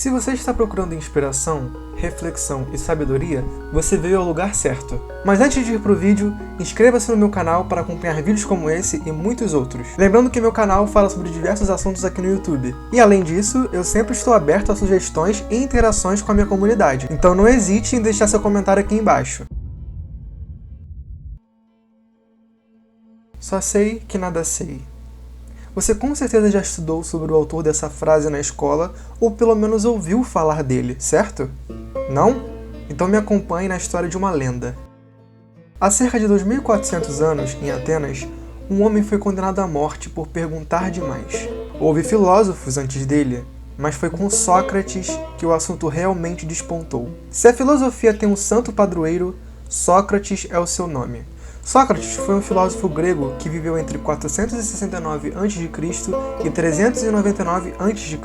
Se você está procurando inspiração, reflexão e sabedoria, você veio ao lugar certo. Mas antes de ir pro vídeo, inscreva-se no meu canal para acompanhar vídeos como esse e muitos outros. Lembrando que meu canal fala sobre diversos assuntos aqui no YouTube. E além disso, eu sempre estou aberto a sugestões e interações com a minha comunidade. Então não hesite em deixar seu comentário aqui embaixo. Só sei que nada sei. Você com certeza já estudou sobre o autor dessa frase na escola, ou pelo menos ouviu falar dele, certo? Não? Então me acompanhe na história de uma lenda. Há cerca de 2400 anos, em Atenas, um homem foi condenado à morte por perguntar demais. Houve filósofos antes dele, mas foi com Sócrates que o assunto realmente despontou. Se a filosofia tem um santo padroeiro, Sócrates é o seu nome. Sócrates foi um filósofo grego que viveu entre 469 a.C. e 399 a.C.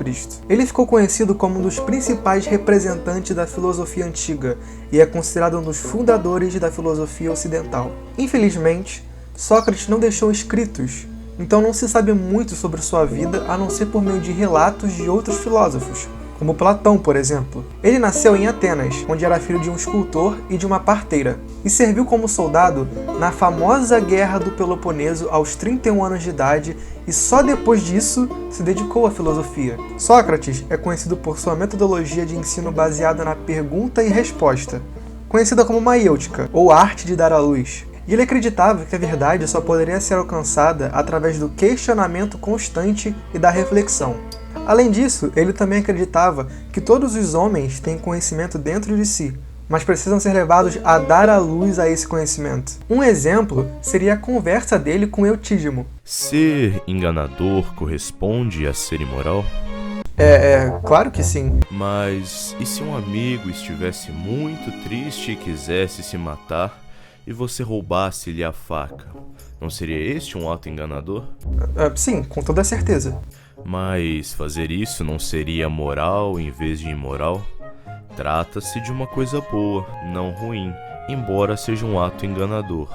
Ele ficou conhecido como um dos principais representantes da filosofia antiga e é considerado um dos fundadores da filosofia ocidental. Infelizmente, Sócrates não deixou escritos, então não se sabe muito sobre sua vida a não ser por meio de relatos de outros filósofos, como Platão, por exemplo. Ele nasceu em Atenas, onde era filho de um escultor e de uma parteira, e serviu como soldado na famosa Guerra do Peloponeso aos 31 anos de idade, e só depois disso se dedicou à filosofia. Sócrates é conhecido por sua metodologia de ensino baseada na pergunta e resposta, conhecida como maiêutica, ou arte de dar à luz. E ele acreditava que a verdade só poderia ser alcançada através do questionamento constante e da reflexão. Além disso, ele também acreditava que todos os homens têm conhecimento dentro de si, mas precisam ser levados a dar à luz a esse conhecimento. Um exemplo seria a conversa dele com Eutídemo. Ser enganador corresponde a ser imoral? Claro que sim. Mas e se um amigo estivesse muito triste e quisesse se matar e você roubasse-lhe a faca? Não seria este um ato enganador? Sim, com toda certeza. Mas fazer isso não seria moral em vez de imoral? Trata-se de uma coisa boa, não ruim, embora seja um ato enganador.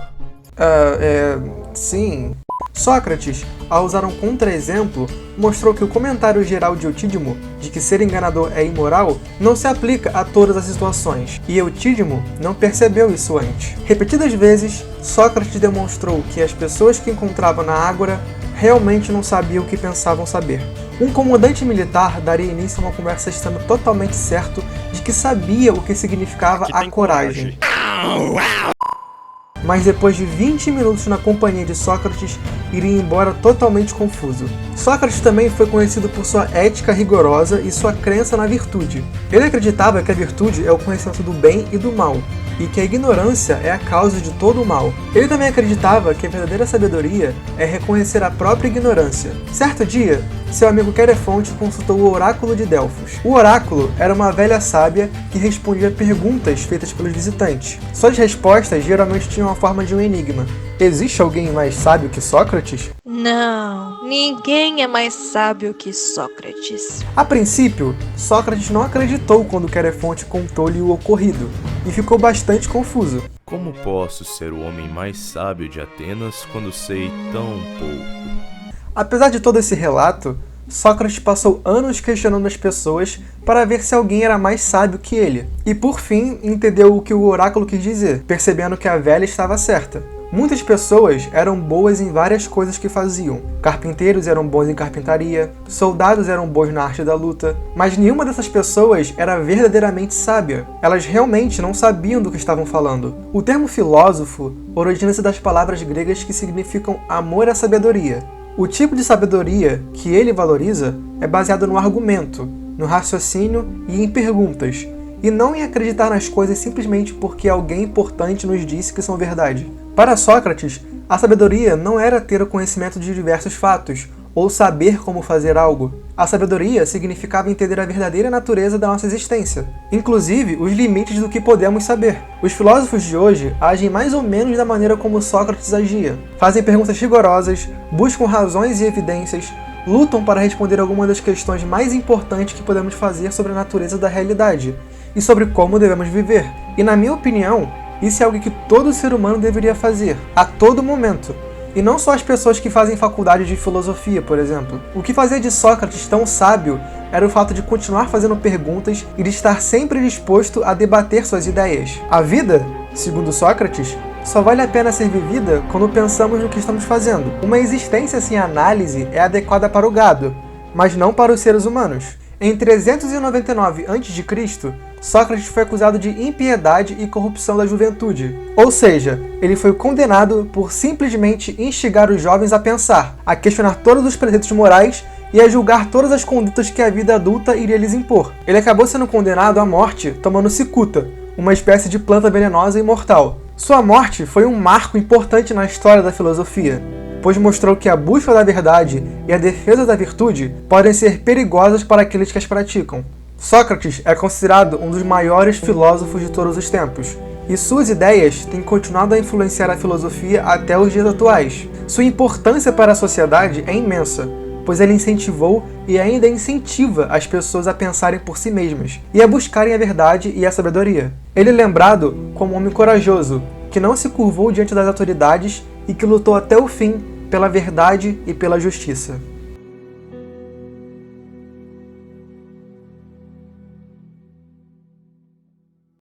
Sim. Sócrates, ao usar um contra-exemplo, mostrou que o comentário geral de Eutídemo, de que ser enganador é imoral, não se aplica a todas as situações, e Eutídemo não percebeu isso antes. Repetidas vezes, Sócrates demonstrou que as pessoas que encontrava na ágora realmente não sabiam o que pensavam saber. Um comandante militar daria início a uma conversa estando totalmente certo de que sabia o que significava a coragem. Mas depois de 20 minutos na companhia de Sócrates, iria embora totalmente confuso. Sócrates também foi conhecido por sua ética rigorosa e sua crença na virtude. Ele acreditava que a virtude é o conhecimento do bem e do mal, e que a ignorância é a causa de todo o mal. Ele também acreditava que a verdadeira sabedoria é reconhecer a própria ignorância. Certo dia, seu amigo Querefonte consultou o oráculo de Delfos. O oráculo era uma velha sábia que respondia perguntas feitas pelos visitantes. Suas respostas geralmente tinham a forma de um enigma. Existe alguém mais sábio que Sócrates? Não, ninguém é mais sábio que Sócrates. A princípio, Sócrates não acreditou quando Querefonte contou-lhe o ocorrido, e ficou bastante confuso. Como posso ser o homem mais sábio de Atenas quando sei tão pouco? Apesar de todo esse relato, Sócrates passou anos questionando as pessoas para ver se alguém era mais sábio que ele, e por fim entendeu o que o oráculo quis dizer, percebendo que a velha estava certa. Muitas pessoas eram boas em várias coisas que faziam. Carpinteiros eram bons em carpintaria, soldados eram bons na arte da luta, mas nenhuma dessas pessoas era verdadeiramente sábia. Elas realmente não sabiam do que estavam falando. O termo filósofo origina-se das palavras gregas que significam amor à sabedoria. O tipo de sabedoria que ele valoriza é baseado no argumento, no raciocínio e em perguntas, e não em acreditar nas coisas simplesmente porque alguém importante nos disse que são verdade. Para Sócrates, a sabedoria não era ter o conhecimento de diversos fatos, ou saber como fazer algo. A sabedoria significava entender a verdadeira natureza da nossa existência, inclusive os limites do que podemos saber. Os filósofos de hoje agem mais ou menos da maneira como Sócrates agia. Fazem perguntas rigorosas, buscam razões e evidências, lutam para responder algumas das questões mais importantes que podemos fazer sobre a natureza da realidade e sobre como devemos viver. E na minha opinião, isso é algo que todo ser humano deveria fazer, a todo momento. E não só as pessoas que fazem faculdade de filosofia, por exemplo. O que fazia de Sócrates tão sábio era o fato de continuar fazendo perguntas e de estar sempre disposto a debater suas ideias. A vida, segundo Sócrates, só vale a pena ser vivida quando pensamos no que estamos fazendo. Uma existência sem análise é adequada para o gado, mas não para os seres humanos. Em 399 a.C., Sócrates foi acusado de impiedade e corrupção da juventude. Ou seja, ele foi condenado por simplesmente instigar os jovens a pensar, a questionar todos os preceitos morais e a julgar todas as condutas que a vida adulta iria lhes impor. Ele acabou sendo condenado à morte tomando cicuta, uma espécie de planta venenosa e mortal. Sua morte foi um marco importante na história da filosofia, pois mostrou que a busca da verdade e a defesa da virtude podem ser perigosas para aqueles que as praticam. Sócrates é considerado um dos maiores filósofos de todos os tempos, e suas ideias têm continuado a influenciar a filosofia até os dias atuais. Sua importância para a sociedade é imensa, pois ele incentivou e ainda incentiva as pessoas a pensarem por si mesmas e a buscarem a verdade e a sabedoria. Ele é lembrado como um homem corajoso, que não se curvou diante das autoridades e que lutou até o fim pela verdade e pela justiça.